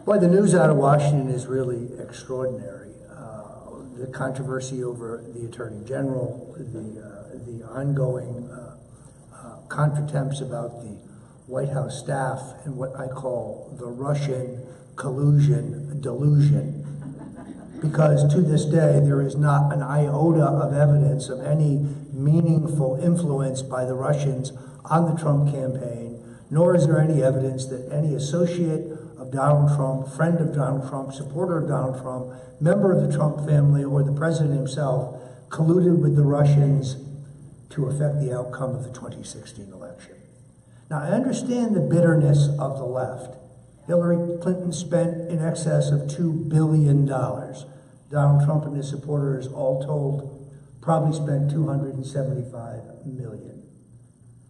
Boy, the news out of Washington is really extraordinary. The controversy over the Attorney General, the ongoing contretemps about the White House staff, and what I call the Russian collusion delusion. Because to this day, there is not an iota of evidence of any meaningful influence by the Russians on the Trump campaign, nor is there any evidence that any associate of Donald Trump, friend of Donald Trump, supporter of Donald Trump, member of the Trump family, or the president himself colluded with the Russians to affect the outcome of the 2016 election. Now, I understand the bitterness of the left. Hillary Clinton spent in excess of $2 billion. Donald Trump and his supporters, all told, probably spent $275 million.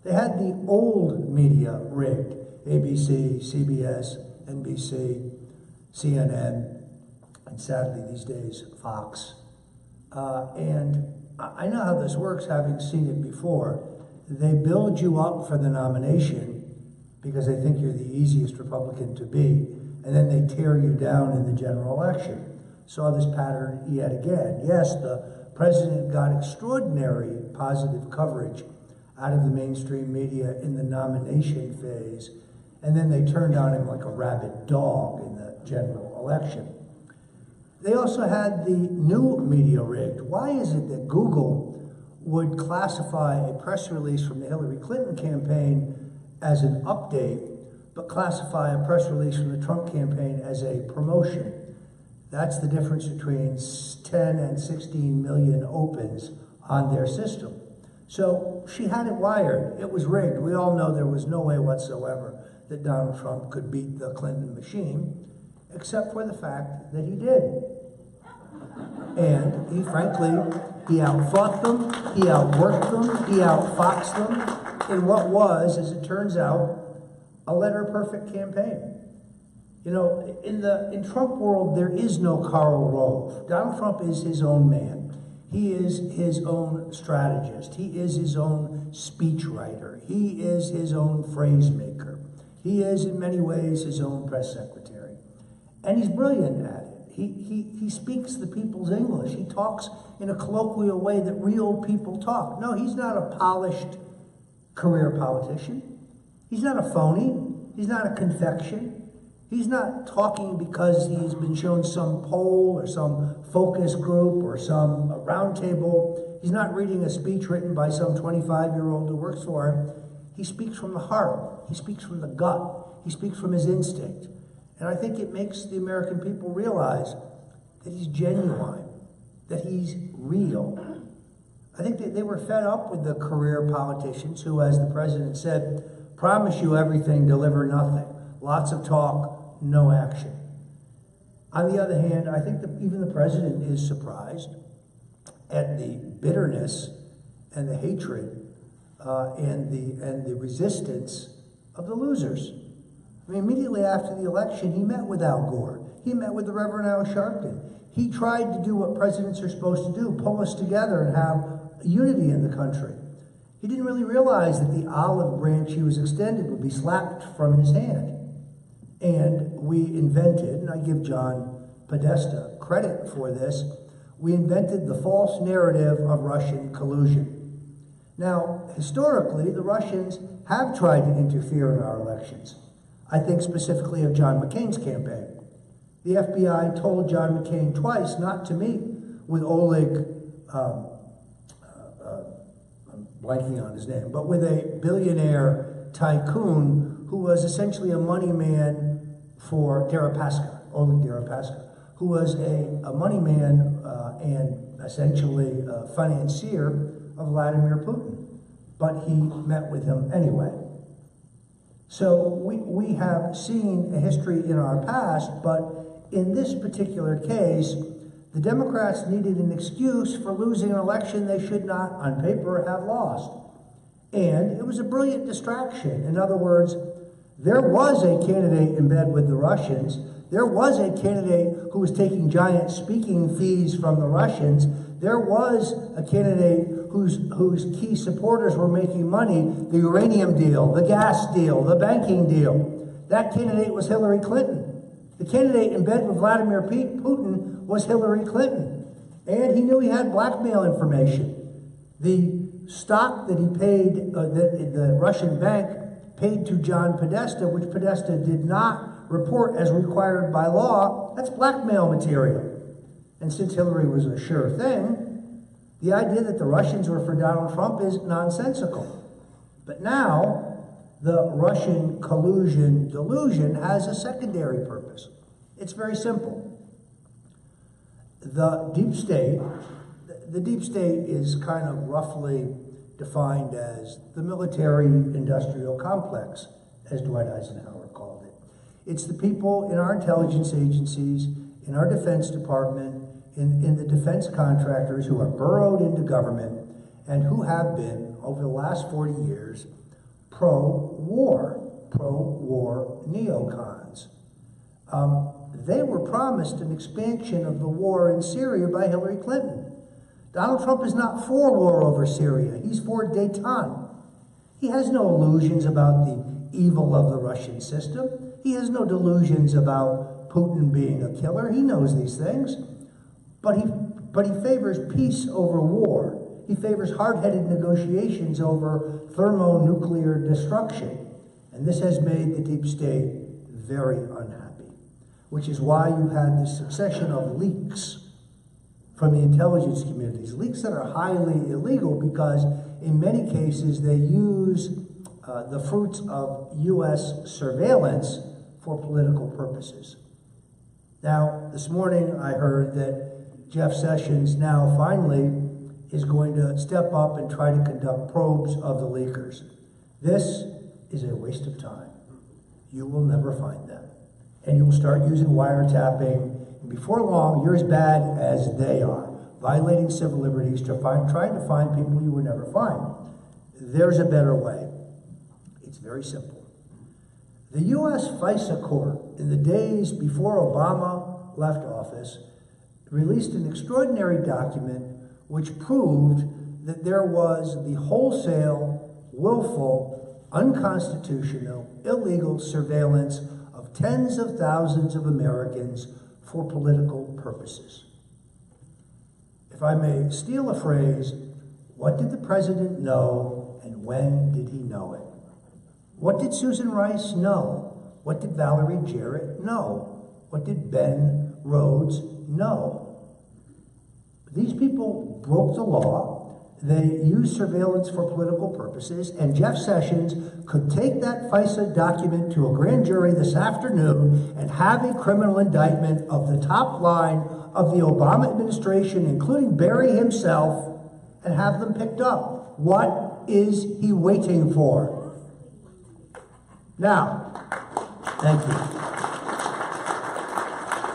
They had the old media rigged: ABC, CBS, NBC, CNN, and sadly these days, Fox. And I know how this works, having seen it before. They build you up for the nomination because they think you're the easiest Republican to beat, and then they tear you down in the general election. Saw this pattern yet again. Yes, the president got extraordinary positive coverage out of the mainstream media in the nomination phase, and then they turned on him like a rabid dog in the general election. They also had the new media rigged. Why is it that Google would classify a press release from the Hillary Clinton campaign as an update, but classify a press release from the Trump campaign as a promotion? That's the difference between 10 and 16 million opens on their system. So she had it wired. It was rigged. We all know there was no way whatsoever that Donald Trump could beat the Clinton machine, except for the fact that he did. And he, frankly, he outfought them, he outworked them, he outfoxed them in what was, as it turns out, a letter-perfect campaign. You know, in Trump world, there is no Karl Rove. Donald Trump is his own man. He is his own strategist. He is his own speechwriter. He is his own phrase maker. He is, in many ways, his own press secretary. And he's brilliant at it. He speaks the people's English. He talks in a colloquial way that real people talk. No, he's not a polished career politician. He's not a phony. He's not a confection. He's not talking because he's been shown some poll or some focus group or some roundtable. He's not reading a speech written by some 25-year-old who works for him. He speaks from the heart. He speaks from the gut. He speaks from his instinct. And I think it makes the American people realize that he's genuine, that he's real. I think that they were fed up with the career politicians who, as the president said, promise you everything, deliver nothing. Lots of talk, no action. On the other hand, I think that even the president is surprised at the bitterness and the hatred and the resistance of the losers. I mean, immediately after the election, he met with Al Gore. He met with the Reverend Al Sharpton. He tried to do what presidents are supposed to do, pull us together and have unity in the country. He didn't really realize that the olive branch he was extended would be slapped from his hand. And we invented, and I give John Podesta credit for this, we invented the false narrative of Russian collusion. Now, historically, the Russians have tried to interfere in our elections. I think specifically of John McCain's campaign. The FBI told John McCain twice not to meet with Oleg, I'm blanking on his name, but with a billionaire tycoon who was essentially a money man for Deripaska, Oleg Deripaska, who was a money man and essentially a financier of Vladimir Putin. But he met with him anyway. So we have seen a history in our past, but in this particular case, the Democrats needed an excuse for losing an election they should not, on paper, have lost. And it was a brilliant distraction. In other words, there was a candidate in bed with the Russians. There was a candidate who was taking giant speaking fees from the Russians. There was a candidate whose key supporters were making money, the uranium deal, the gas deal, the banking deal. That candidate was Hillary Clinton. The candidate in bed with Vladimir Putin was Hillary Clinton. And he knew he had blackmail information. The stock that he paid, that the Russian bank paid to John Podesta, which Podesta did not report as required by law, that's blackmail material. And since Hillary was a sure thing, the idea that the Russians were for Donald Trump is nonsensical. But now, the Russian collusion delusion has a secondary purpose. It's very simple. The deep state is kind of roughly defined as the military-industrial complex, as Dwight Eisenhower called it. It's the people in our intelligence agencies, in our Defense Department, in the defense contractors who are burrowed into government and who have been, over the last 40 years, pro-war neocons. They were promised an expansion of the war in Syria by Hillary Clinton. Donald Trump is not for war over Syria. He's for détente. He has no illusions about the evil of the Russian system. He has no delusions about Putin being a killer. He knows these things. But he favors peace over war. He favors hard-headed negotiations over thermonuclear destruction. And this has made the deep state very unhappy, which is why you had this succession of leaks from the intelligence communities, leaks that are highly illegal because in many cases they use the fruits of U.S. surveillance for political purposes. Now, this morning I heard that Jeff Sessions now finally is going to step up and try to conduct probes of the leakers. This is a waste of time. You will never find them. And you will start using wiretapping. And before long, you're as bad as they are, violating civil liberties, trying to find people you would never find. There's a better way. It's very simple. The U.S. FISA court, in the days before Obama left office, released an extraordinary document which proved that there was the wholesale, willful, unconstitutional, illegal surveillance of tens of thousands of Americans for political purposes. If I may steal a phrase, what did the president know and when did he know it? What did Susan Rice know? What did Valerie Jarrett know? What did Ben Rhodes know? These people broke the law. They used surveillance for political purposes, and Jeff Sessions could take that FISA document to a grand jury this afternoon and have a criminal indictment of the top line of the Obama administration, including Barry himself, and have them picked up. What is he waiting for? Now, thank you.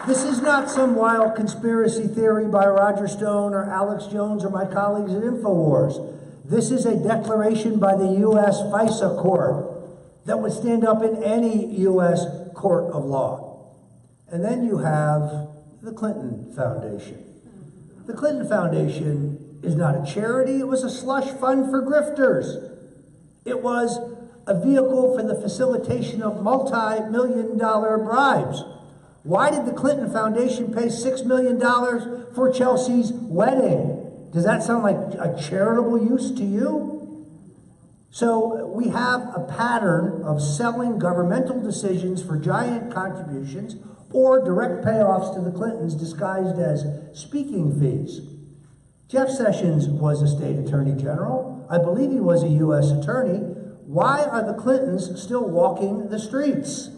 This is not some wild conspiracy theory by Roger Stone or Alex Jones or my colleagues at InfoWars. This is a declaration by the U.S. FISA court that would stand up in any U.S. court of law. And then you have the Clinton Foundation. The Clinton Foundation is not a charity. It was a slush fund for grifters. It was a vehicle for the facilitation of multi-million-dollar bribes. Why did the Clinton Foundation pay $6 million for Chelsea's wedding? Does that sound like a charitable use to you? So we have a pattern of selling governmental decisions for giant contributions or direct payoffs to the Clintons disguised as speaking fees. Jeff Sessions was a state attorney general. I believe he was a U.S. attorney. Why are the Clintons still walking the streets?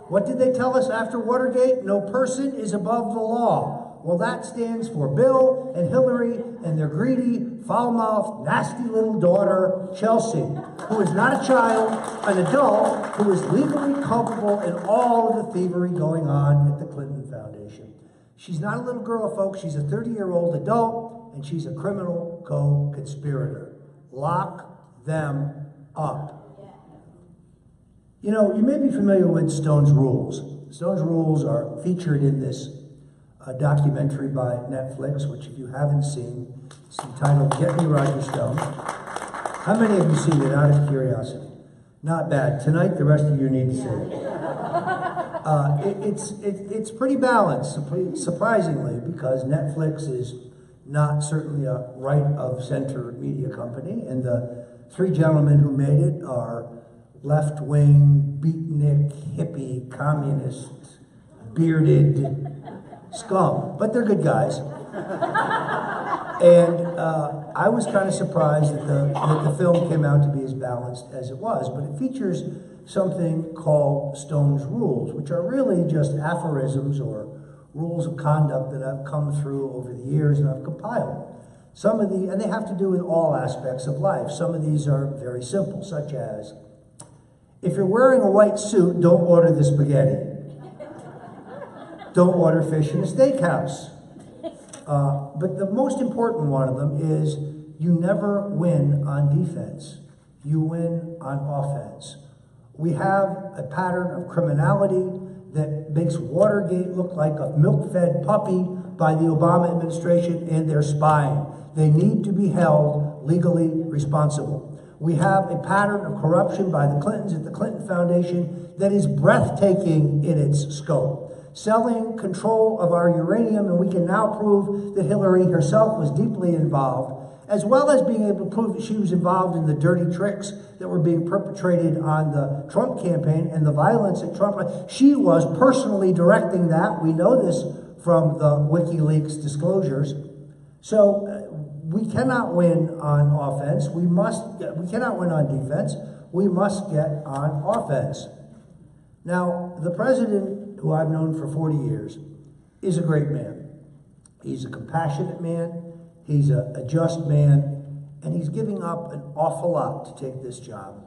What did they tell us after Watergate? No person is above the law. Well, that stands for Bill and Hillary and their greedy, foul-mouthed, nasty little daughter, Chelsea, who is not a child, an adult, who is legally culpable in all of the thievery going on at the Clinton Foundation. She's not a little girl, folks. She's a 30-year-old adult, and she's a criminal co-conspirator. Lock them up. You know, you may be familiar with Stone's rules. Stone's rules are featured in this documentary by Netflix, which if you haven't seen, it's entitled Get Me Roger Stone. How many of you seen it out of curiosity? Not bad. Tonight, the rest of you need to see it. It's pretty balanced, surprisingly, because Netflix is not certainly a right-of-center media company, and the three gentlemen who made it are left-wing, beatnik, hippie, communist, bearded scum, but they're good guys. And I was kind of surprised that the film came out to be as balanced as it was, but it features something called Stone's rules, which are really just aphorisms or rules of conduct that I've come through over the years and I've compiled. And they have to do with all aspects of life. Some of these are very simple, such as, if you're wearing a white suit, don't order the spaghetti. Don't order fish in a steakhouse. But the most important one of them is, you never win on defense. You win on offense. We have a pattern of criminality that makes Watergate look like a milk-fed puppy by the Obama administration, and they're spying. They need to be held legally responsible. We have a pattern of corruption by the Clintons at the Clinton Foundation that is breathtaking in its scope. Selling control of our uranium, and we can now prove that Hillary herself was deeply involved, as well as being able to prove that she was involved in the dirty tricks that were being perpetrated on the Trump campaign and the violence at Trump. She was personally directing that. We know this from the WikiLeaks disclosures. So we cannot win on offense. We cannot win on defense. We must get on offense. Now, the president, who I've known for 40 years, is a great man. He's a compassionate man. He's a just man, and he's giving up an awful lot to take this job.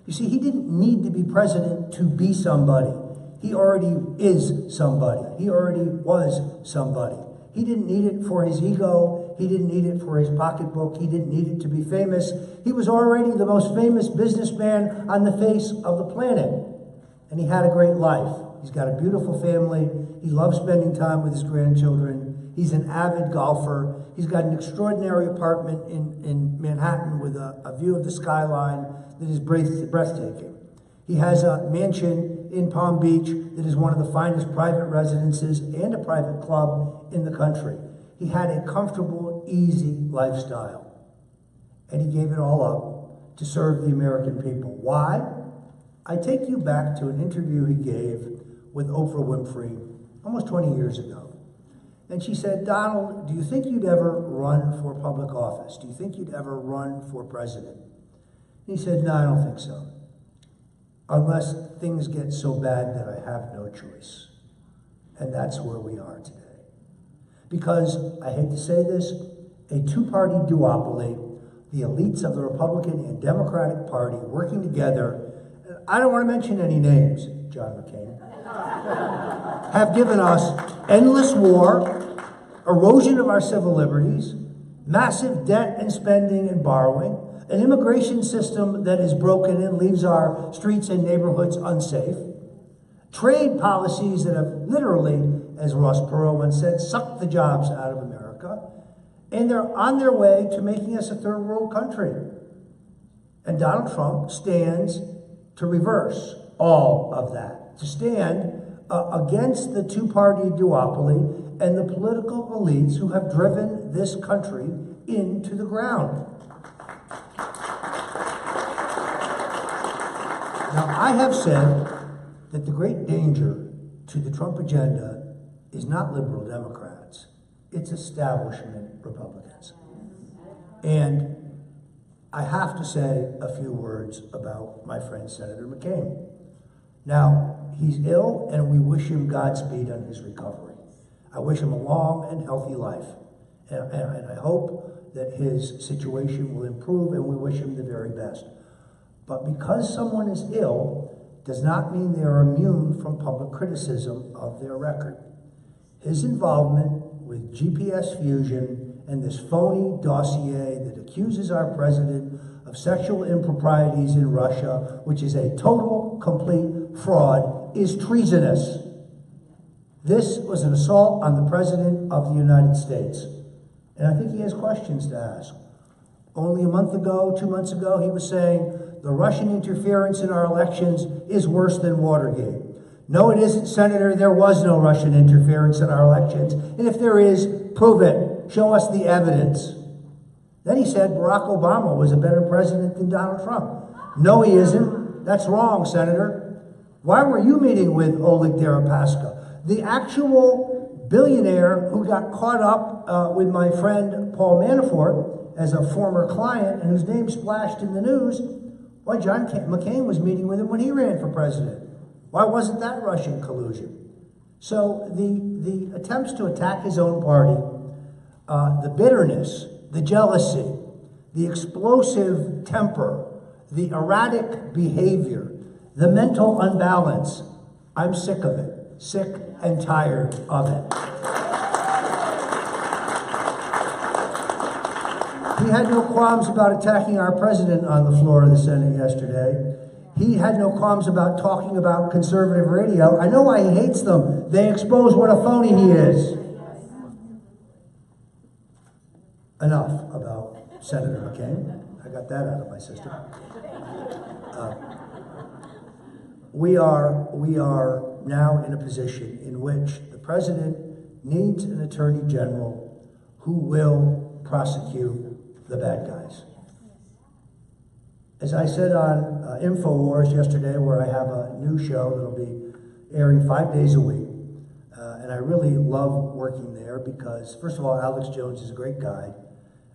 You see, he didn't need to be president to be somebody. He already is somebody. He already was somebody. He didn't need it for his ego. He didn't need it for his pocketbook. He didn't need it to be famous. He was already the most famous businessman on the face of the planet, and he had a great life. He's got a beautiful family. He loves spending time with his grandchildren. He's an avid golfer. He's got an extraordinary apartment in Manhattan with a view of the skyline that is breathtaking. He has a mansion in Palm Beach that is one of the finest private residences and a private club in the country. He had a comfortable, easy lifestyle, and he gave it all up to serve the American people. Why? I take you back to an interview he gave with Oprah Winfrey almost 20 years ago. And she said, Donald, do you think you'd ever run for public office? Do you think you'd ever run for president? And he said, no, I don't think so. Unless things get so bad that I have no choice. And that's where we are today. Because, I hate to say this, a two-party duopoly, the elites of the Republican and Democratic Party working together, I don't want to mention any names, John McCain, have given us endless war, erosion of our civil liberties, massive debt and spending and borrowing, an immigration system that is broken and leaves our streets and neighborhoods unsafe, trade policies that have literally, as Ross Perot once said, sucked the jobs out of America, and they're on their way to making us a third world country. And Donald Trump stands to reverse all of that, to stand against the two-party duopoly and the political elites who have driven this country into the ground. Now, I have said that the great danger to the Trump agenda is not liberal Democrats, it's establishment Republicans. And I have to say a few words about my friend Senator McCain. Now, he's ill, and we wish him Godspeed on his recovery. I wish him a long and healthy life, and I hope that his situation will improve, and we wish him the very best. But because someone is ill does not mean they are immune from public criticism of their record. His involvement with GPS fusion and this phony dossier that accuses our president of sexual improprieties in Russia, which is a total, complete fraud, is treasonous. This was an assault on the President of the United States. And I think he has questions to ask. Only a month ago, 2 months ago, he was saying the Russian interference in our elections is worse than Watergate. No, it isn't, Senator. There was no Russian interference in our elections. And if there is, prove it. Show us the evidence. Then he said Barack Obama was a better president than Donald Trump. No, he isn't. That's wrong, Senator. Why were you meeting with Oleg Deripaska, the actual billionaire who got caught up with my friend Paul Manafort as a former client and whose name splashed in the news? Why, John McCain was meeting with him when he ran for president. Why wasn't that Russian collusion? So the attempts to attack his own party, the bitterness, the jealousy, the explosive temper, the erratic behavior, the mental unbalance, I'm sick of it. Sick and tired of it. He had no qualms about attacking our president on the floor of the Senate yesterday. He had no qualms about talking about conservative radio. I know why he hates them. They expose what a phony he is. Enough about Senator McCain. I got that out of my system. We are now in a position in which the president needs an attorney general who will prosecute the bad guys. As I said on InfoWars yesterday, where I have a new show that'll be airing 5 days a week, and I really love working there because, first of all, Alex Jones is a great guy,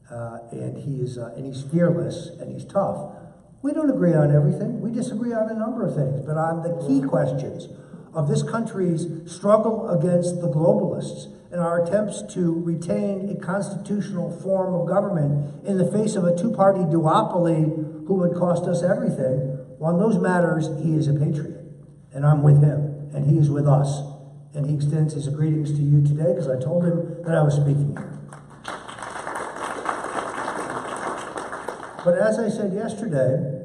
and he's fearless and he's tough. We don't agree on everything. We disagree on a number of things, but on the key questions of this country's struggle against the globalists and our attempts to retain a constitutional form of government in the face of a two-party duopoly who would cost us everything, well, on those matters, he is a patriot, and I'm with him, and he is with us, and he extends his greetings to you today because I told him that I was speaking here. But as I said yesterday,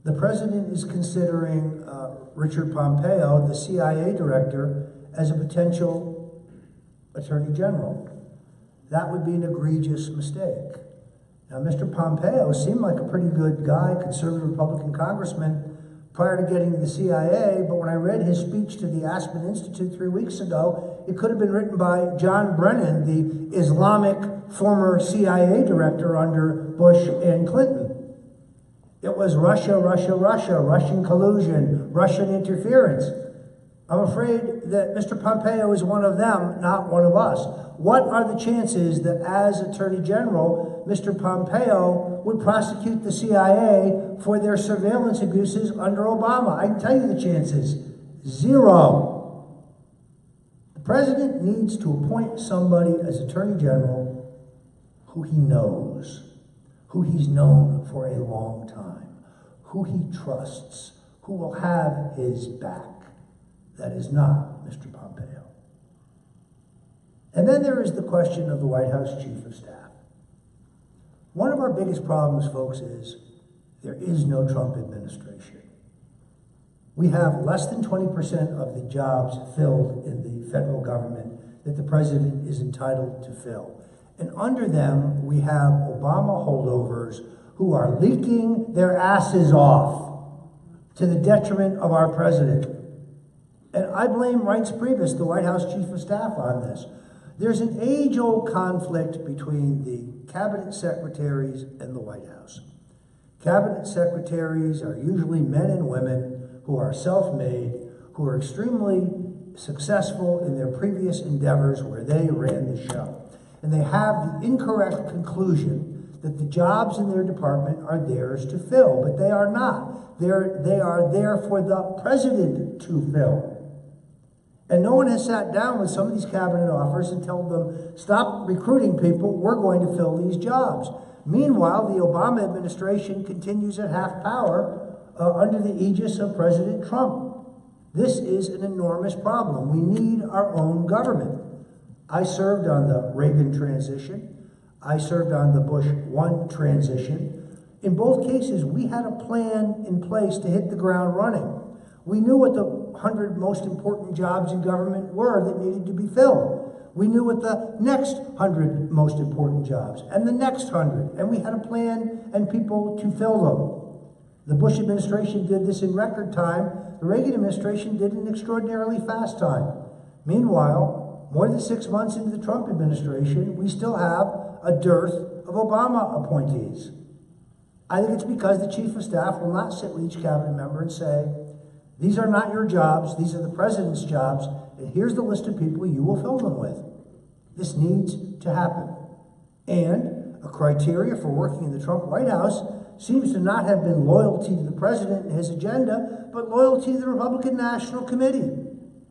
the president is considering Richard Pompeo, the CIA director, as a potential attorney general. That would be an egregious mistake. Now, Mr. Pompeo seemed like a pretty good guy, conservative Republican congressman, prior to getting to the CIA, but when I read his speech to the Aspen Institute 3 weeks ago, it could have been written by John Brennan, the Islamic former CIA director under Bush and Clinton. It was Russia, Russia, Russia, Russian collusion, Russian interference. I'm afraid that Mr. Pompeo is one of them, not one of us. What are the chances that as Attorney General, Mr. Pompeo would prosecute the CIA for their surveillance abuses under Obama? I can tell you the chances. 0. The president needs to appoint somebody as Attorney General who he knows, who he's known for a long time, who he trusts, who will have his back. That is not Mr. Pompeo. And then there is the question of the White House Chief of Staff. One of our biggest problems, folks, is there is no Trump administration. We have less than 20% of the jobs filled in the federal government that the president is entitled to fill. And under them, we have Obama holdovers who are leaking their asses off to the detriment of our president. And I blame Reince Priebus, the White House Chief of Staff, on this. There's an age-old conflict between the cabinet secretaries and the White House. Cabinet secretaries are usually men and women who are self-made, who are extremely successful in their previous endeavors where they ran the show. And they have the incorrect conclusion that the jobs in their department are theirs to fill, but they are not. They are there for the president to fill. And no one has sat down with some of these cabinet offers and told them, stop recruiting people, we're going to fill these jobs. Meanwhile, the Obama administration continues at half power under the aegis of President Trump. This is an enormous problem. We need our own government. I served on the Reagan transition. I served on the Bush 1 transition. In both cases, we had a plan in place to hit the ground running. We knew what the 100 most important jobs in government were that needed to be filled. We knew what the next 100 most important jobs and the next 100, and we had a plan and people to fill them. The Bush administration did this in record time. The Reagan administration did it in extraordinarily fast time. Meanwhile, more than 6 months into the Trump administration, we still have a dearth of Obama appointees. I think it's because the chief of staff will not sit with each cabinet member and say, these are not your jobs, these are the president's jobs, and here's the list of people you will fill them with. This needs to happen. And a criteria for working in the Trump White House seems to not have been loyalty to the president and his agenda, but loyalty to the Republican National Committee.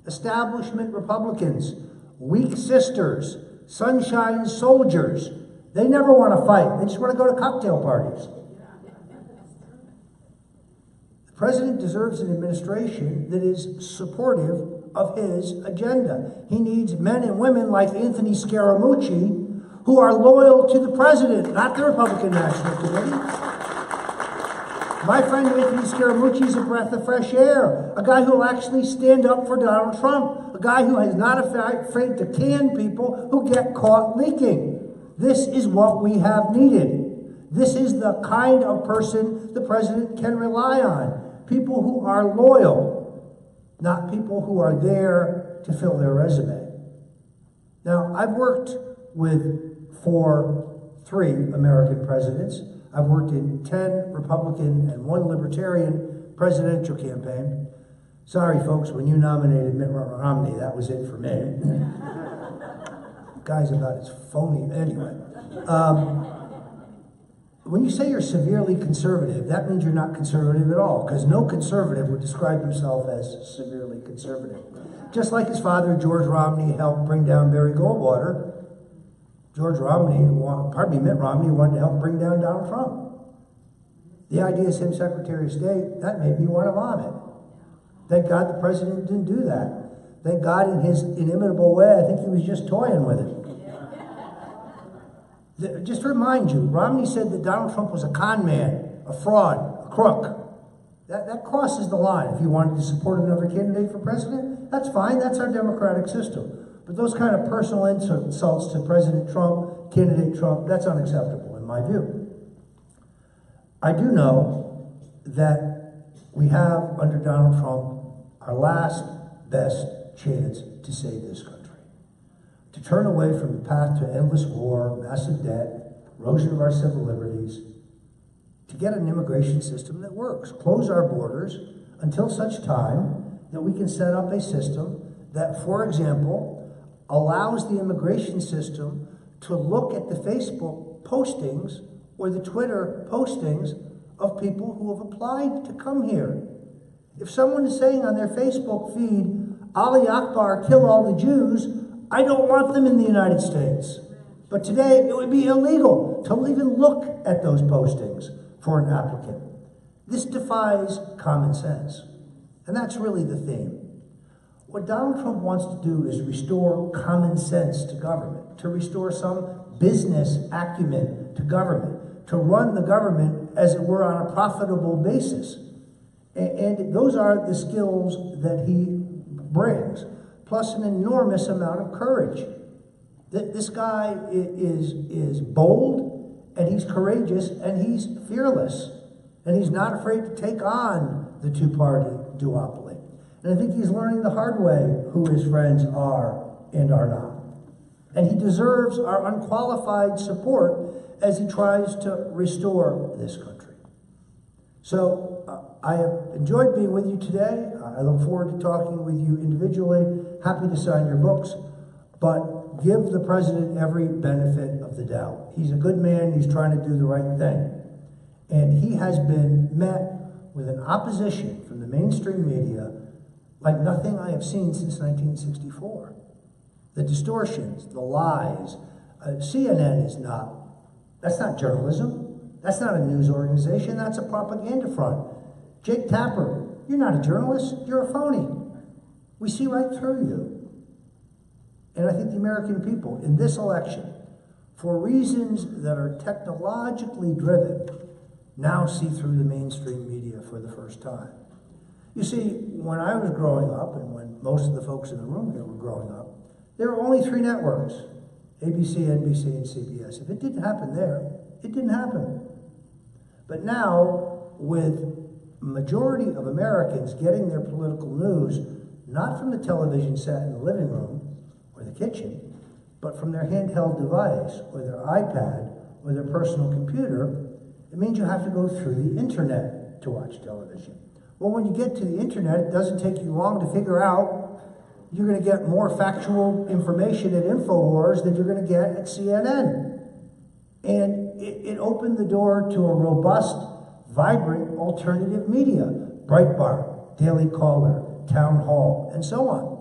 Establishment Republicans, weak sisters, sunshine soldiers. They never want to fight. They just want to go to cocktail parties. The president deserves an administration that is supportive of his agenda. He needs men and women like Anthony Scaramucci who are loyal to the president, not the Republican National Committee. My friend Anthony Scaramucci is a breath of fresh air, a guy who will actually stand up for Donald Trump, a guy who is not afraid to can people who get caught leaking. This is what we have needed. This is the kind of person the president can rely on. People who are loyal, not people who are there to fill their resume. Now, I've worked for 3 American presidents. I've worked in 10 Republican and 1 Libertarian presidential campaign. Sorry, folks, when you nominated Mitt Romney, that was it for me. The guy's about as phony. Anyway, when you say you're severely conservative, that means you're not conservative at all, because no conservative would describe himself as severely conservative. Just like his father, George Romney, helped bring down Barry Goldwater, Mitt Romney wanted to help bring down Donald Trump. The idea is him Secretary of State, that made me want to vomit. Thank God the president didn't do that. Thank God in his inimitable way, I think he was just toying with it. Just to remind you, Romney said that Donald Trump was a con man, a fraud, a crook. That crosses the line. If you wanted to support another candidate for president, that's fine, that's our democratic system. But those kind of personal insults to President Trump, candidate Trump, that's unacceptable in my view. I do know that we have, under Donald Trump, our last best chance to save this country. To turn away from the path to endless war, massive debt, erosion of our civil liberties, to get an immigration system that works. Close our borders until such time that we can set up a system that, for example, allows the immigration system to look at the Facebook postings or the Twitter postings of people who have applied to come here. If someone is saying on their Facebook feed, Ali Akbar, kill all the Jews, I don't want them in the United States. But today, it would be illegal to even look at those postings for an applicant. This defies common sense. And that's really the theme. What Donald Trump wants to do is restore common sense to government, to restore some business acumen to government, to run the government, as it were, on a profitable basis. And those are the skills that he brings, plus an enormous amount of courage. This guy is bold, and he's courageous, and he's fearless, and he's not afraid to take on the two-party duopoly. And I think he's learning the hard way who his friends are and are not. And he deserves our unqualified support as he tries to restore this country. So I have enjoyed being with you today. I look forward to talking with you individually. Happy to sign your books, but give the president every benefit of the doubt. He's a good man. He's trying to do the right thing. And he has been met with an opposition from the mainstream media like nothing I have seen since 1964. The distortions, the lies. CNN is not, that's not journalism. That's not a news organization. That's a propaganda front. Jake Tapper, you're not a journalist. You're a phony. We see right through you. And I think the American people in this election, for reasons that are technologically driven, now see through the mainstream media for the first time. You see, when I was growing up, and when most of the folks in the room here were growing up, there were only 3 networks, ABC, NBC, and CBS. If it didn't happen there, it didn't happen. But now, with majority of Americans getting their political news not from the television set in the living room or the kitchen, but from their handheld device or their iPad or their personal computer, it means you have to go through the internet to watch television. Well, when you get to the internet, it doesn't take you long to figure out you're going to get more factual information at InfoWars than you're going to get at CNN. And it opened the door to a robust, vibrant alternative media, Breitbart, Daily Caller, Town Hall, and so on.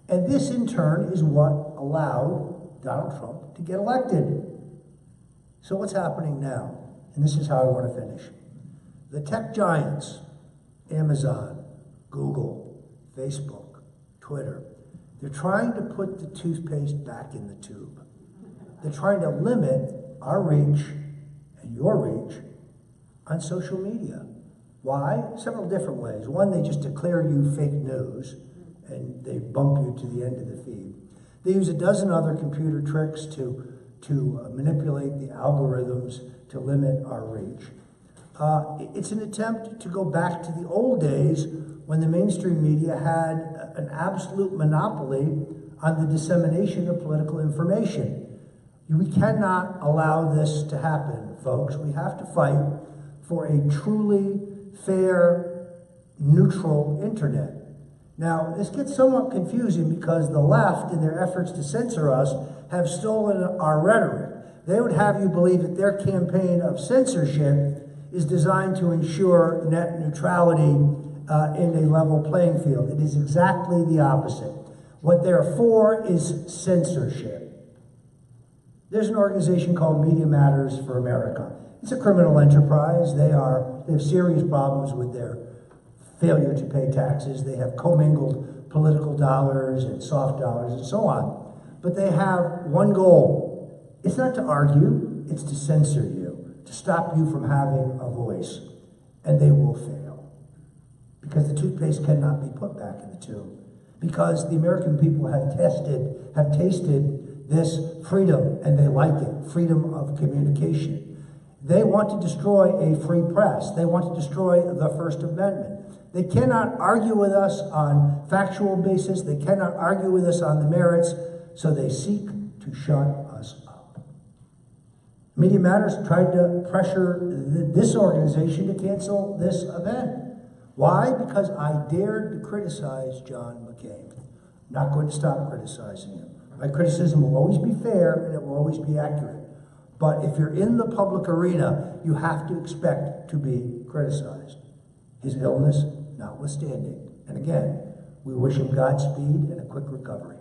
And this, in turn, is what allowed Donald Trump to get elected. So what's happening now? And this is how I want to finish. The tech giants, Amazon, Google, Facebook, Twitter, they're trying to put the toothpaste back in the tube. They're trying to limit our reach and your reach on social media. Why? Several different ways. One, they just declare you fake news and they bump you to the end of the feed. They use a dozen other computer tricks to manipulate the algorithms to limit our reach. It's an attempt to go back to the old days when the mainstream media had an absolute monopoly on the dissemination of political information. We cannot allow this to happen, folks. We have to fight for a truly fair, neutral internet. Now, this gets somewhat confusing because the left, in their efforts to censor us, have stolen our rhetoric. They would have you believe that their campaign of censorship is designed to ensure net neutrality in a level playing field. It is exactly the opposite. What they're for is censorship. There's an organization called Media Matters for America. It's a criminal enterprise. They have serious problems with their failure to pay taxes. They have commingled political dollars and soft dollars and so on. But they have one goal. It's not to argue, it's to censor you, to stop you from having a voice. And they will fail. Because the toothpaste cannot be put back in the tube. Because the American people have tasted this freedom, and they like it, freedom of communication. They want to destroy a free press. They want to destroy the First Amendment. They cannot argue with us on factual basis. They cannot argue with us on the merits, so they seek to shut us up. Media Matters tried to pressure this organization to cancel this event. Why? Because I dared to criticize John McCain. I'm not going to stop criticizing him. My criticism will always be fair and it will always be accurate. But if you're in the public arena, you have to expect to be criticized. His illness notwithstanding. And again, we wish him Godspeed and a quick recovery.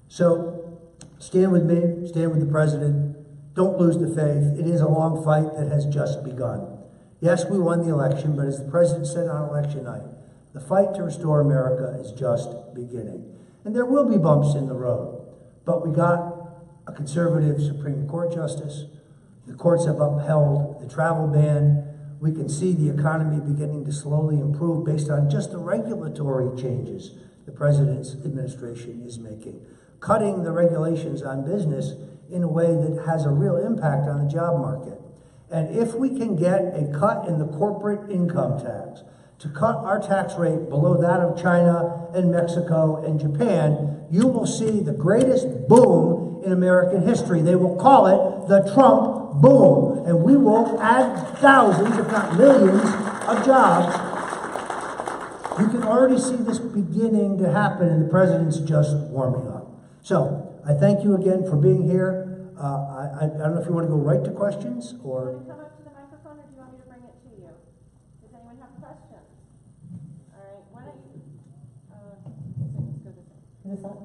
So, stand with me, stand with the president. Don't lose the faith. It is a long fight that has just begun. Yes, we won the election, but as the president said on election night, the fight to restore America is just beginning. And there will be bumps in the road. But we got a conservative Supreme Court justice. The courts have upheld the travel ban. We can see the economy beginning to slowly improve based on just the regulatory changes the president's administration is making. Cutting the regulations on business in a way that has a real impact on the job market. And if we can get a cut in the corporate income tax, to cut our tax rate below that of China and Mexico and Japan, you will see the greatest boom in American history. They will call it the Trump boom. And we will add thousands, if not millions, of jobs. You can already see this beginning to happen, and the president's just warming up. So, I thank you again for being here. I don't know if you want to go right to questions, or... Come up to the microphone, or do you want me to bring it to you? Does anyone have questions? All right, why don't you... let's go this way. This on?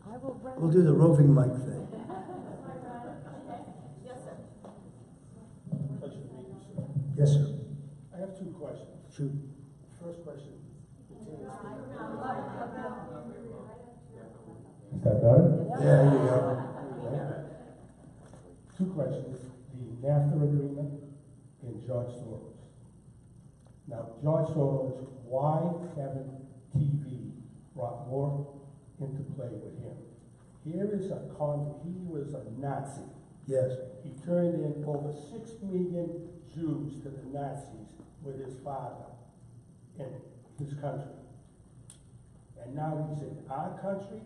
I will run... We'll do the roving mic thing. Yes, sir. Pleasure to meet you, sir. Yes, sir. I have 2 questions. Shoot. First question pertains to... Is that better? Yeah, you go. 2 questions. The NAFTA agreement and George Soros. Now, George Soros, why haven't TV brought more into play with him? Here is he was a Nazi. Yes. He turned in over 6 million Jews to the Nazis with his father in his country. And now he's in our country,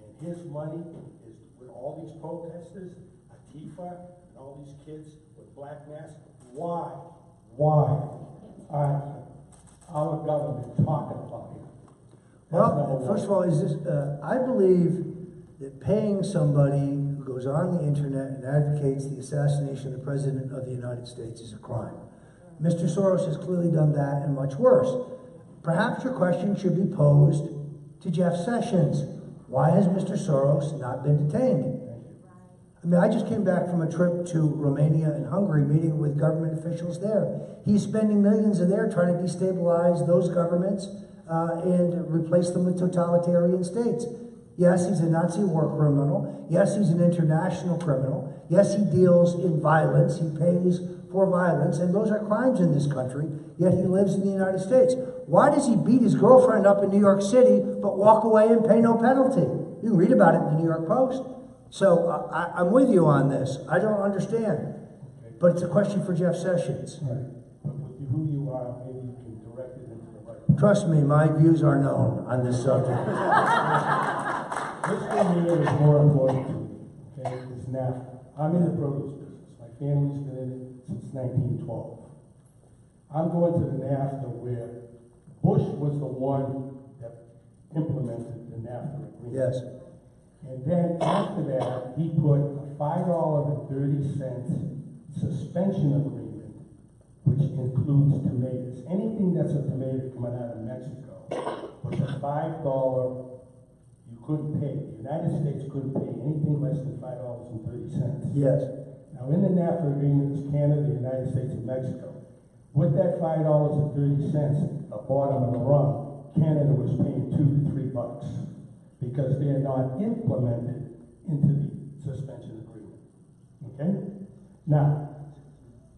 and his money is with all these protesters, Antifa, and all these kids with black masks. Why aren't our government talking about him? Well, first of all, I believe that paying somebody who goes on the internet and advocates the assassination of the President of the United States is a crime. Mr. Soros has clearly done that and much worse. Perhaps your question should be posed to Jeff Sessions. Why has Mr. Soros not been detained? I mean, I just came back from a trip to Romania and Hungary, meeting with government officials there. He's spending millions there trying to destabilize those governments and replace them with totalitarian states. Yes, he's a Nazi war criminal. Yes, he's an international criminal. Yes, he deals in violence. He pays for violence, and those are crimes in this country, yet he lives in the United States. Why does he beat his girlfriend up in New York City but walk away and pay no penalty? You can read about it in the New York Post. So I'm with you on this. I don't understand. But it's a question for Jeff Sessions. Right. But with who you are, maybe you can direct it into the right place. Trust me, my views are known on this subject. This thing here is more important to me, okay? It's NAFTA. I'm in the produce business. My family's been in it since 1912. I'm going to the NAFTA where Bush was the one that implemented the NAFTA agreement. Yes. And then after that, he put a $5.30 suspension agreement, which includes tomatoes. Anything that's a tomato coming out of Mexico was a $5 you couldn't pay. The United States couldn't pay anything less than $5.30. Yes. Now in the NAFTA agreement is Canada, the United States, and Mexico. With that $5.30, the bottom of the rung, Canada was paying $2 to $3 because they are not implemented into the suspension agreement. Okay? Now,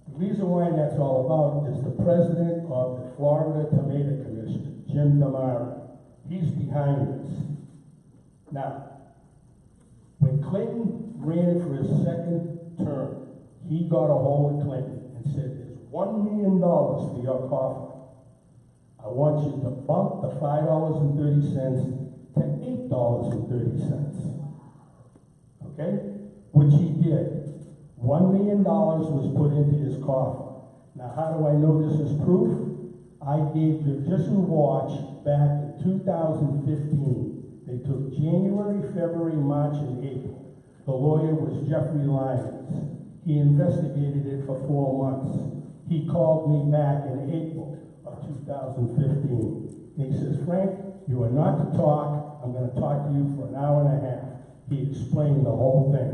the reason why that's all about is the president of the Florida Tomato Commission, Jim Damara. He's behind this. Now, when Clinton ran for his second term, he got a hold of Clinton and said, there's $1 million for your coffers. I want you to bump the $5.30 to $8.30. Okay? Which he did. $1 million was put into his coffer. Now, how do I know this is proof? I gave you, just watch, back in 2015. They took January, February, March, and April. The lawyer was Jeffrey Lyons. He investigated it for 4 months. He called me back in April of 2015. And he says, Frank, you are not to talk. I'm going to talk to you for an hour and a half. He explained the whole thing.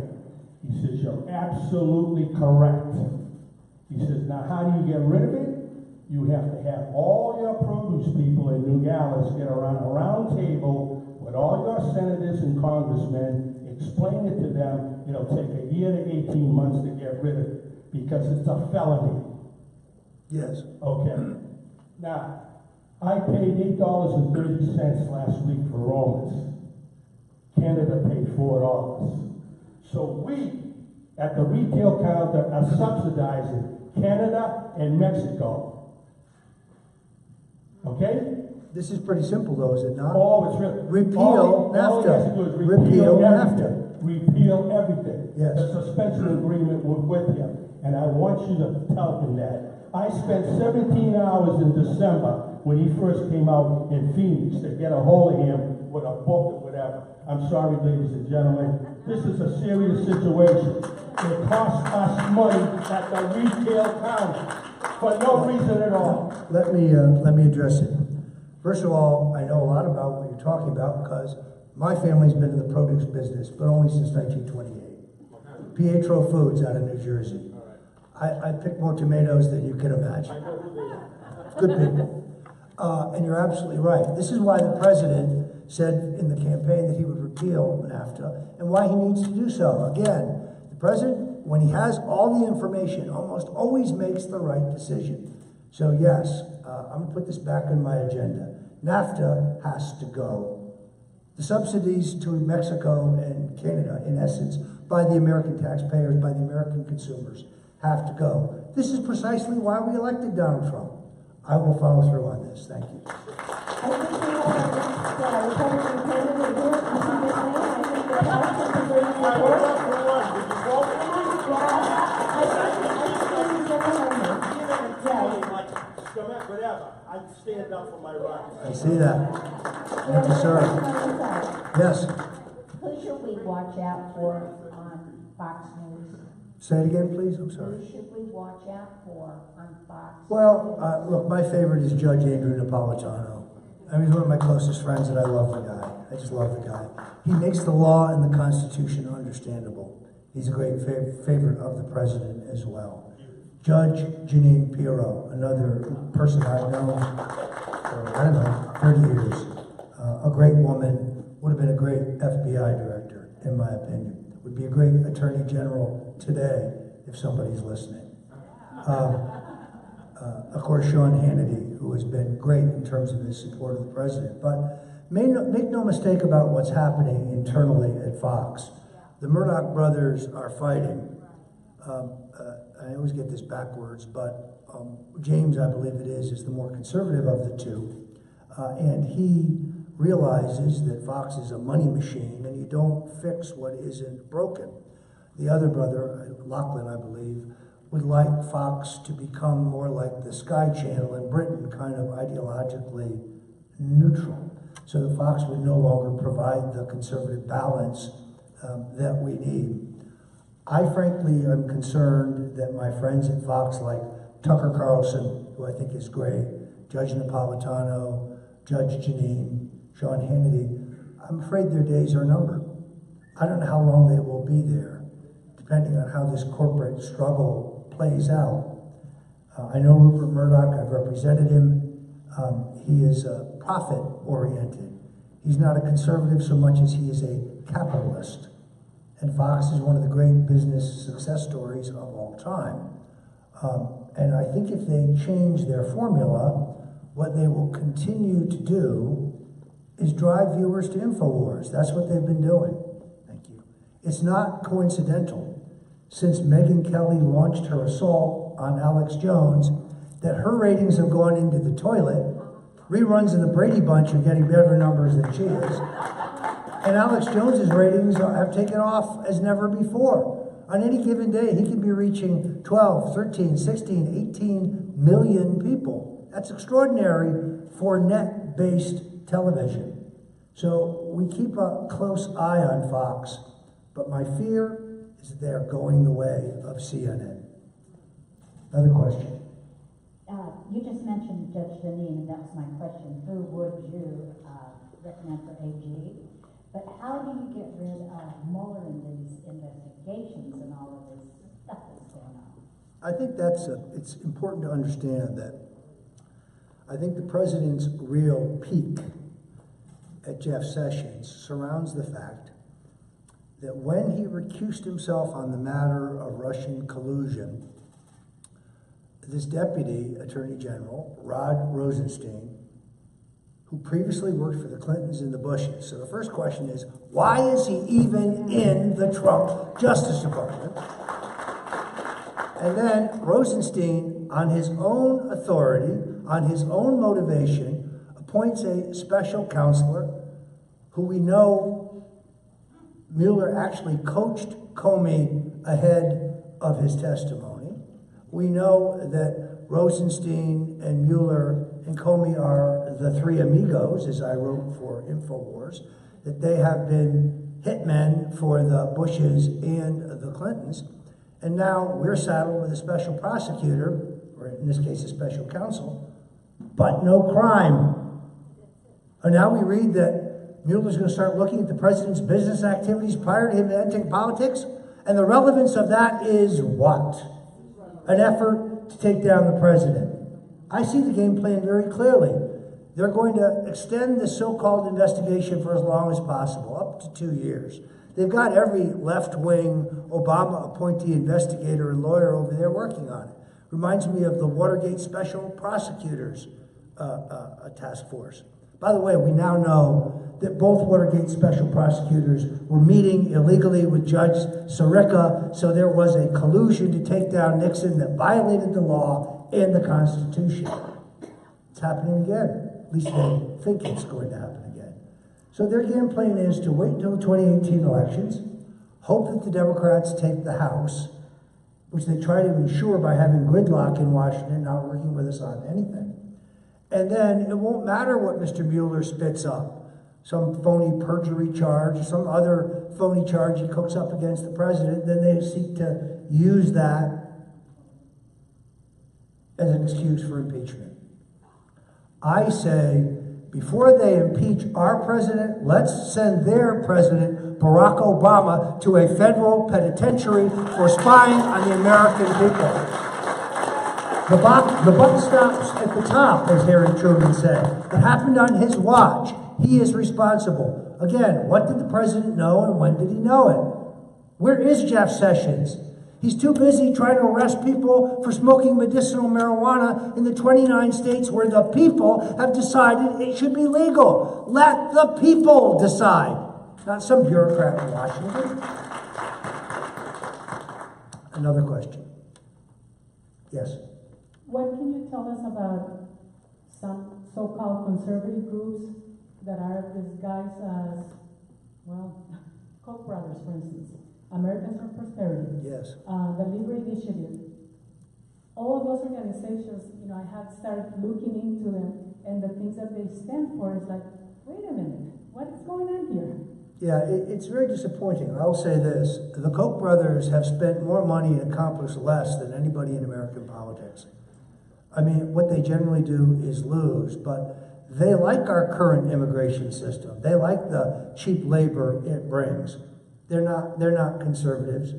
He says, you're absolutely correct. He says, now how do you get rid of it? You have to have all your produce people in Nogales get around a round table with all your senators and congressmen, explain it to them. It'll take a year to 18 months to get rid of it because it's a felony. Yes. Okay. Now, I paid $8.30 last week for Romans. Canada paid $4. So we, at the retail counter, are subsidizing Canada and Mexico. Okay? This is pretty simple, though, is it not? Oh, it's really. Repeal all he has NAFTA. to do is Repeal everything. NAFTA. Repeal everything. Yes. The suspension agreement was with him. And I want you to tell him that. I spent 17 hours in December when he first came out in Phoenix to get a hold of him with a book or whatever. I'm sorry, ladies and gentlemen. This is a serious situation. It costs us money at the retail counter for no reason at all. Let me address it. First of all, I know a lot about what you're talking about because my family's been in the produce business, but only since 1928. Pietro Foods out of New Jersey. I pick more tomatoes than you can imagine. Good people. And you're absolutely right. This is why the president said in the campaign that he would repeal NAFTA and why he needs to do so. Again, the president, when he has all the information, almost always makes the right decision. So yes, I'm gonna put this back on my agenda. NAFTA has to go. The subsidies to Mexico and Canada, in essence, by the American taxpayers, by the American consumers, have to go. This is precisely why we elected Donald Trump. I will follow through on this. Thank you. I think we have our next Republican candidate here. I think the House is bringing forward. Whatever, I stand up for my rights. I see that. Thank you, sir. Yes. Who should we watch out for on Fox News? Say it again, please. I'm sorry. Who should we watch out for on Fox? Well, look, my favorite is Judge Andrew Napolitano. I mean, he's one of my closest friends, and I love the guy. I just love the guy. He makes the law and the Constitution understandable. He's a great favorite of the president as well. Judge Jeanine Pirro, another person I've known for, 30 years. A great woman, would have been a great FBI director, in my opinion. Would be a great attorney general today, if somebody's listening. Of course, Sean Hannity, who has been great in terms of his support of the president. But make no mistake about what's happening internally at Fox. The Murdoch brothers are fighting. I always get this backwards, but James, I believe it is the more conservative of the two. And he realizes that Fox is a money machine and you don't fix what isn't broken. The other brother, Lachlan, I believe, would like Fox to become more like the Sky Channel in Britain, kind of ideologically neutral, so that Fox would no longer provide the conservative balance that we need. I frankly am concerned that my friends at Fox, like Tucker Carlson, who I think is great, Judge Napolitano, Judge Jeanine, Sean Hannity, I'm afraid their days are numbered. I don't know how long they will be there, depending on how this corporate struggle plays out. I know Rupert Murdoch, I've represented him. He is profit-oriented. He's not a conservative so much as he is a capitalist. And Fox is one of the great business success stories of all time. And I think if they change their formula, what they will continue to do is drive viewers to InfoWars. That's what they've been doing. Thank you. It's not coincidental, since Megyn Kelly launched her assault on Alex Jones, that her ratings have gone into the toilet. Reruns of the Brady Bunch are getting better numbers than she is. And Alex Jones's ratings have taken off as never before. On any given day, he could be reaching 12, 13, 16, 18 million people. That's extraordinary for net-based television. So we keep a close eye on Fox, but my fear is that they are going the way of CNN. Another question. You just mentioned Judge Jeanine, and that was my question. Who would you recommend for AG? But how do you get rid of Mueller in these investigations and all of this stuff that's going on? I think it's important to understand that I think the president's real peak at Jeff Sessions surrounds the fact that when he recused himself on the matter of Russian collusion, this deputy attorney general, Rod Rosenstein, who previously worked for the Clintons and the Bushes. So the first question is, why is he even in the Trump Justice Department? And then Rosenstein, on his own authority, on his own motivation, appoints a special counselor who we know Mueller actually coached Comey ahead of his testimony. We know that Rosenstein and Mueller and Comey are the three amigos, as I wrote for InfoWars, that they have been hitmen for the Bushes and the Clintons. And now we're saddled with a special prosecutor, or in this case a special counsel, but no crime. And now we read that Mueller's going to start looking at the president's business activities prior to him entering politics. And the relevance of that is what? An effort to take down the president. I see the game plan very clearly. They're going to extend the so-called investigation for as long as possible, up to 2 years. They've got every left-wing Obama appointee investigator and lawyer over there working on it. Reminds me of the Watergate Special Prosecutors Task Force. By the way, we now know that both Watergate Special Prosecutors were meeting illegally with Judge Sirica, so there was a collusion to take down Nixon that violated the law and the Constitution. It's happening again. At least they think it's going to happen again. So their game plan is to wait until the 2018 elections, hope that the Democrats take the House, which they try to ensure by having gridlock in Washington, not working with us on anything. And then it won't matter what Mr. Mueller spits up, some phony perjury charge, some other phony charge he cooks up against the president, then they seek to use that as an excuse for impeachment. I say, before they impeach our president, let's send their president, Barack Obama, to a federal penitentiary for spying on the American people. The buck stops at the top, as Harry Truman said. It happened on his watch. He is responsible. Again, what did the president know and when did he know it? Where is Jeff Sessions? He's too busy trying to arrest people for smoking medicinal marijuana in the 29 states where the people have decided it should be legal. Let the people decide, not some bureaucrat in Washington. Another question. Yes? What can you tell us about some so-called conservative groups that are disguised as, well, Koch brothers, for instance, Americans for Prosperity, Yes. the Libre Initiative? All of those organizations, I have started looking into them, and the things that they stand for is like, wait a minute, what is going on here? Yeah, it's very disappointing. I'll say this. The Koch brothers have spent more money and accomplished less than anybody in American politics. I mean, what they generally do is lose, but they like our current immigration system. They like the cheap labor it brings. They're not conservatives.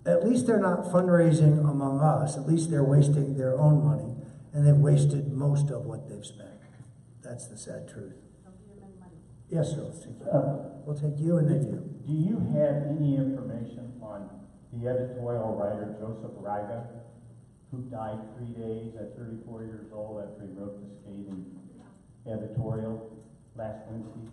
At least they're not fundraising among us. At least they're wasting their own money, and they've wasted most of what they've spent. That's the sad truth. Yes, sir. We'll take you and then you. Do you have any information on the editorial writer Joseph Raga, who died 3 days at 34 years old after he wrote the scathing editorial last Wednesday?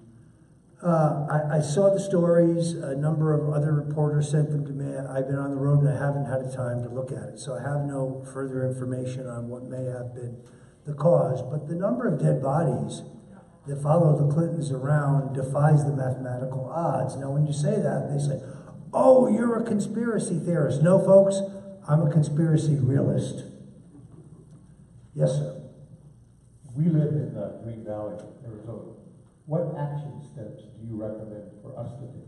I saw the stories. A number of other reporters sent them to me. I've been on the road and I haven't had a time to look at it. So I have no further information on what may have been the cause. But the number of dead bodies that follow the Clintons around defies the mathematical odds. Now, when you say that, they say, oh, you're a conspiracy theorist. No, folks, I'm a conspiracy realist. Yes, sir. We live in Green Valley, Arizona. What action steps do you recommend for us to do?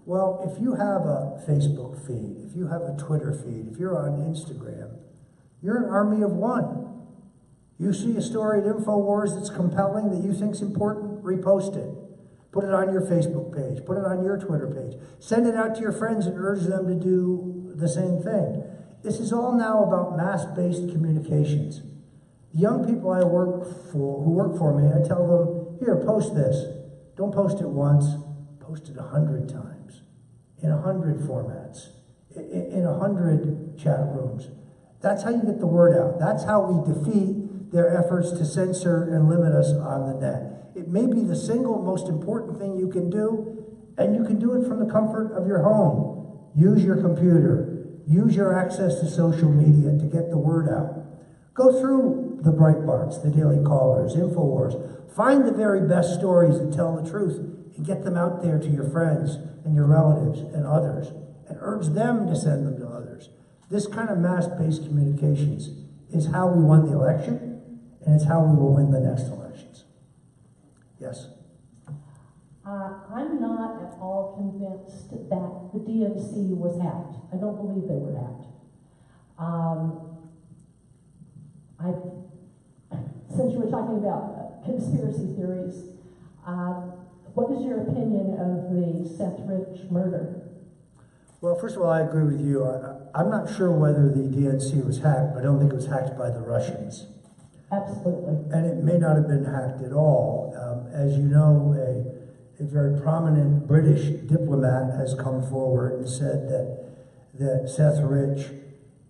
Well, if you have a Facebook feed, if you have a Twitter feed, if you're on Instagram, you're an army of one. You see a story at InfoWars that's compelling, that you think's important, repost it. Put it on your Facebook page. Put it on your Twitter page. Send it out to your friends and urge them to do the same thing. This is all now about mass-based communications. The young people who work for me, I tell them, here, post this. Don't post it once, post it 100 times, in 100 formats, in 100 chat rooms. That's how you get the word out. That's how we defeat their efforts to censor and limit us on the net. It may be the single most important thing you can do, and you can do it from the comfort of your home. Use your computer. Use your access to social media to get the word out. Go through the Breitbarts, the Daily Callers, InfoWars. Find the very best stories that tell the truth and get them out there to your friends and your relatives and others, and urge them to send them to others. This kind of mass-based communications is how we won the election, and it's how we will win the next elections. Yes? I'm not at all convinced that the DNC was hacked. I don't believe they were hacked. Since you were talking about conspiracy theories, what is your opinion of the Seth Rich murder? Well, first of all, I agree with you. I'm not sure whether the DNC was hacked, but I don't think it was hacked by the Russians. Absolutely. And it may not have been hacked at all. As you know, a very prominent British diplomat has come forward and said that Seth Rich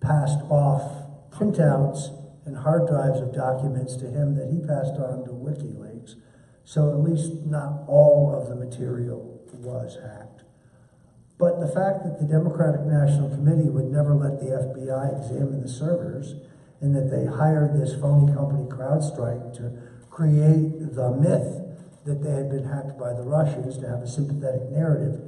passed off printouts and hard drives of documents to him that he passed on to WikiLeaks. So at least not all of the material was hacked. But the fact that the Democratic National Committee would never let the FBI examine the servers, and that they hired this phony company CrowdStrike to create the myth that they had been hacked by the Russians to have a sympathetic narrative,